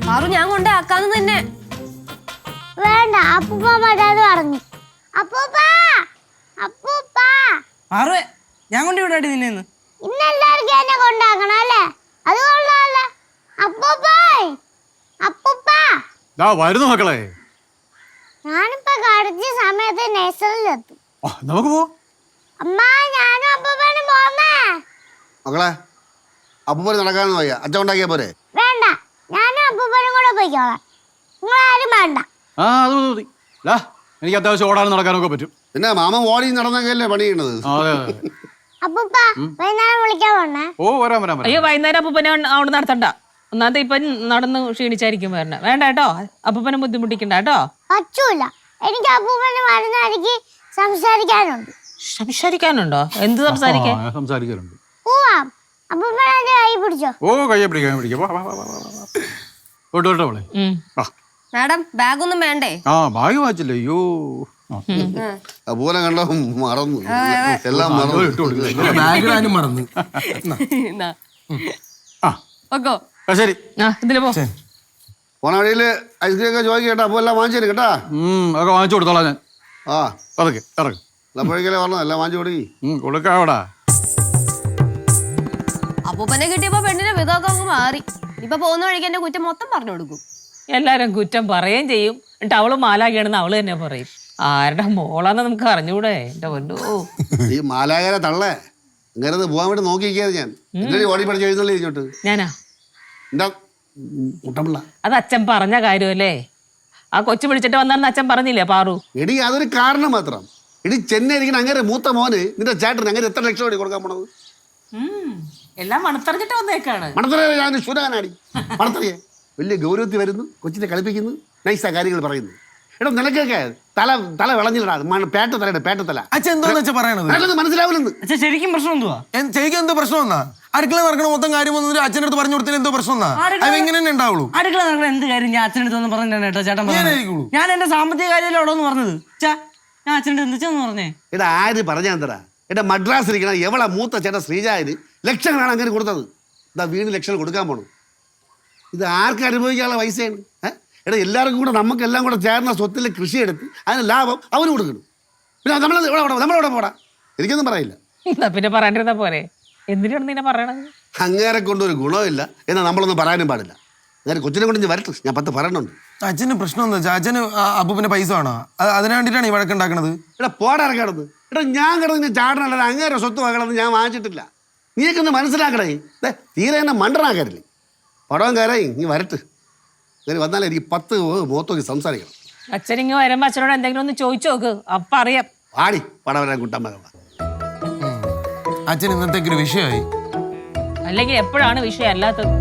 പാറു ഞാൻ കൊണ്ടേ ആക്കാന്ന് തന്നെ. വേണ്ട, അപ്പൂപ്പ മറ്റാത് പറഞ്ഞു. പാറുവേ ഞാൻ കൊണ്ട് വിടാടി നിന്നെ ഇന്ന്. ഇന്നെല്ലാവർക്കും എന്നെ കൊണ്ടാക്കണം അല്ലേ? അത് കൊള്ളാല്ലേ? വരുന്നു മക്കളെ. ഞാനിപ്പോ കടിച്ച സമയത്ത് നഴ്സറിയിലെത്തും. നമുക്ക് പോ. അമ്മ ഞാനും അപ്പൂപ്പനും പോന്നേ. മക്കളെ അപ്പൂപ്പന് നടക്കാന്ന് വയ്യ, അച്ഛൻ ഉണ്ടാക്കിയാ പോരെ? വേണ്ട, ഞാനും അപ്പൂപ്പനും കൂടെ പോയിക്കോളാം. നിങ്ങളാരും വേണ്ട. അത് മതി. എനിക്ക് അത്യാവശ്യം ഓടാനും നടക്കാനൊക്കെ പറ്റും. പിന്നെ മാമൻ ഓടി നടന്നൊക്കെയല്ലേ പണി ചെയ്യണത്. അപ്പൂപ്പ വൈകുന്നേരം വിളിക്കാൻ പോണേ. വരാം. അയ്യോ വൈകുന്നേരം അപ്പൂപ്പനെ അവിടെ നടത്തണ്ട. ഒന്നാമത്തെ ഇപ്പൊ നടന്ന് ക്ഷീണിച്ചായിരിക്കും വരണേ. വേണ്ട കേട്ടോ, അപ്പൂപ്പനെ ബുദ്ധിമുട്ടിക്കണ്ട കേട്ടോ. പറ്റൂല, എനിക്ക് അപ്പൂപ്പന് മരുന്നടിക്ക് സംസാരിക്കാനുണ്ട്. സംസാരിക്കാനുണ്ടോ? എന്ത് സംസാരിക്കാനുണ്ട്. പോവാം. അപ്പൂപ്പനെ കൈ പിടിച്ചോ. കയ്യെ പിടിക്കാം. മാഡം ബാഗൊന്നും വേണ്ടേ? ബാഗ് വാങ്ങിച്ചില്ലേ? അയ്യോ അപ്പൂപ്പനെ കണ്ടോ മറന്നു, എല്ലാം മറന്നു. മറന്നു. ശരി ഇതില് പോ. പോണ വഴിയില് ഐസ്ക്രീം ഒക്കെ ചോദിക്കും കേട്ടോ. അപ്പോൾ എല്ലാം വാങ്ങിച്ചു തരും കേട്ടാ. ഒക്കെ വാങ്ങിച്ചു കൊടുത്തോളാം ഞാൻ. അതൊക്കെ ഇറങ്ങും. അപ്പോഴേക്കല്ലേ പറഞ്ഞു എല്ലാം വാങ്ങിച്ചു കൊടുക്കി കൊടുക്കാവടാ. അപ്പൂപ്പനെ കിട്ടിയപ്പോ പെണ്ണിന്റെ വിധമൊക്കെ അങ്ങ് മാറി. ഇപ്പൊ പോകുന്ന വഴിക്ക് എന്റെ കുറ്റം മൊത്തം പറഞ്ഞു കൊടുക്കും. എല്ലാരും കുറ്റം പറയുകയും ചെയ്യും. എന്നിട്ട് അവള് മാലാകയാണെന്ന് അവള് തന്നെ പറയും. ആരുടെ മോളാന്ന് നമുക്ക് അറിഞ്ഞൂടെ? എന്റെ പൊന്നോ, ഈ മാലാകരെ തള്ളേ ഇങ്ങനെ പോകാൻ വേണ്ടി നോക്കിയിരിക്കാതെ ഞാൻ ഓടി പഠിച്ച് എഴുന്നള്ളി ഇങ്ങോട്ട്. ഞാനാ എന്താ മുട്ടമ്പിള്ള? അത് അച്ഛൻ പറഞ്ഞ കാര്യമല്ലേ? ആ കൊച്ചു വിളിച്ചിട്ട് വന്നാന്ന് അച്ഛൻ പറഞ്ഞില്ലേ പാറു? എടി അതൊരു കാരണം മാത്രം. എടി ചെന്നൈ ഇരിക്കുന്ന അങ്ങനെ മൂത്ത മോന് നിന്റെ ചേട്ടന് അങ്ങനെ എത്ര ലക്ഷം കോടി കൊടുക്കാൻ പോണത്? എല്ലാം മണത്തറിഞ്ഞിട്ട് വന്നേക്കാണ്. മണത്തറിയ ഞാൻ ശൂരനാടി. മണത്തറിയെ വലിയ ഗൗരവത്തിൽ വരുന്നു, കൊച്ചിനെ കളിപ്പിക്കുന്നു, നൈസാ കാര്യങ്ങൾ പറയുന്നു. എടാ നിനക്കൊക്കെ തല വിളഞ്ഞില്ലടാ. പേട്ട തല അച്ഛൻ എന്തോന്ന് വെച്ചാ പറയണത്? മനസ്സിലാവില്ലെന്ന്. അച്ഛൻ ശരിക്കും പ്രശ്നം എന്തുവാ? ശരിക്കും എന്തോ പ്രശ്നം എന്നാ? അടുക്കള നടക്കണ മൊത്തം കാര്യം വന്നിട്ട് അച്ഛൻ്റെ അടുത്ത് പറഞ്ഞു കൊടുത്തതിന് എന്തോ പ്രശ്നം എന്നാ? അത് എങ്ങനെ തന്നെ ഉണ്ടാവുള്ളൂ? അടുക്കള നടക്കണ എന്ത് കാര്യം ഞാൻ അച്ഛൻ്റെ അടുത്ത് പറഞ്ഞു കേട്ടോ. ചേട്ടൻ ഞാൻ എന്റെ സാമ്പത്തിക കാര്യമല്ലേ അവിടെ പറഞ്ഞത്. ഞാൻ അച്ഛൻ്റെ എന്താന്ന് പറഞ്ഞേ? എടാ ആര് പറഞ്ഞാ തരാ? എടാ മദ്രാസ് ഇരിക്കണ എവളെ മൂത്ത ചേട്ടൻ ശ്രീജായന് ലക്ഷങ്ങളാണ് അങ്ങനെ കൊടുത്തത്. ഇതാ വീണ് ലക്ഷങ്ങൾ കൊടുക്കാൻ പോണു. ഇത് ആർക്ക് അനുഭവിക്കാനുള്ള പൈസയാണ്? എടാ എല്ലാവർക്കും കൂടെ നമുക്കെല്ലാം കൂടെ ചേർന്ന സ്വത്തിൽ കൃഷിയെടുത്ത് അതിന് ലാഭം അവന് കൊടുക്കണം. പിന്നെ നമ്മളവിടെ പോടാ. എനിക്കൊന്നും പറയില്ല. പിന്നെ പറയാണ്ടിരുന്ന പോലെ എന്തിനാണ് നിന്നെ പറയണത്? അങ്ങേരെ കൊണ്ടൊരു ഗുണമില്ല എന്നാൽ നമ്മളൊന്നും പറയാനും പാടില്ല. അങ്ങനെ കൊച്ചിനെ കൊണ്ട് ഞാൻ വരട്ടെ, ഞാൻ 10 പറയണുണ്ട്. അച്ഛന് പ്രശ്നം എന്താ വെച്ചാൽ അച്ഛന് അപ്പൂപ്പന്റെ പൈസ വേണോ? അതിനു വേണ്ടിയിട്ടാണ് ഈ വഴക്കുണ്ടാക്കണത്. എടാ പോടാ ഇറക്കാണത്. എടാ ഞാൻ കിടന്ന് ചാടനല്ലാതെ അങ്ങേരെ സ്വത്ത് വാങ്ങണമെന്ന് ഞാൻ വാങ്ങിച്ചിട്ടില്ല. നീയൊക്കെ മനസ്സിലാക്കണേ. തീരെ എന്നെ മണ്ടനാക്കരുത്. പടവും കയറായി നീ വരട്ട്. അങ്ങനെ വന്നാലേ എനിക്ക് 10 മുഖത്തോക്കി സംസാരിക്കണം. അച്ഛനിങ്ങ് വരുമ്പോ അച്ഛനോട് എന്തെങ്കിലും ഒന്ന് ചോദിച്ചു നോക്ക്, അപ്പൊ അറിയാം. ആടി പടം വരാൻ കുട്ടന്മാരാ. അച്ഛൻ ഇന്നത്തേക്കൊരു വിഷയമായി. അല്ലെങ്കിൽ എപ്പോഴാണ് വിഷയം അല്ലാത്തത്?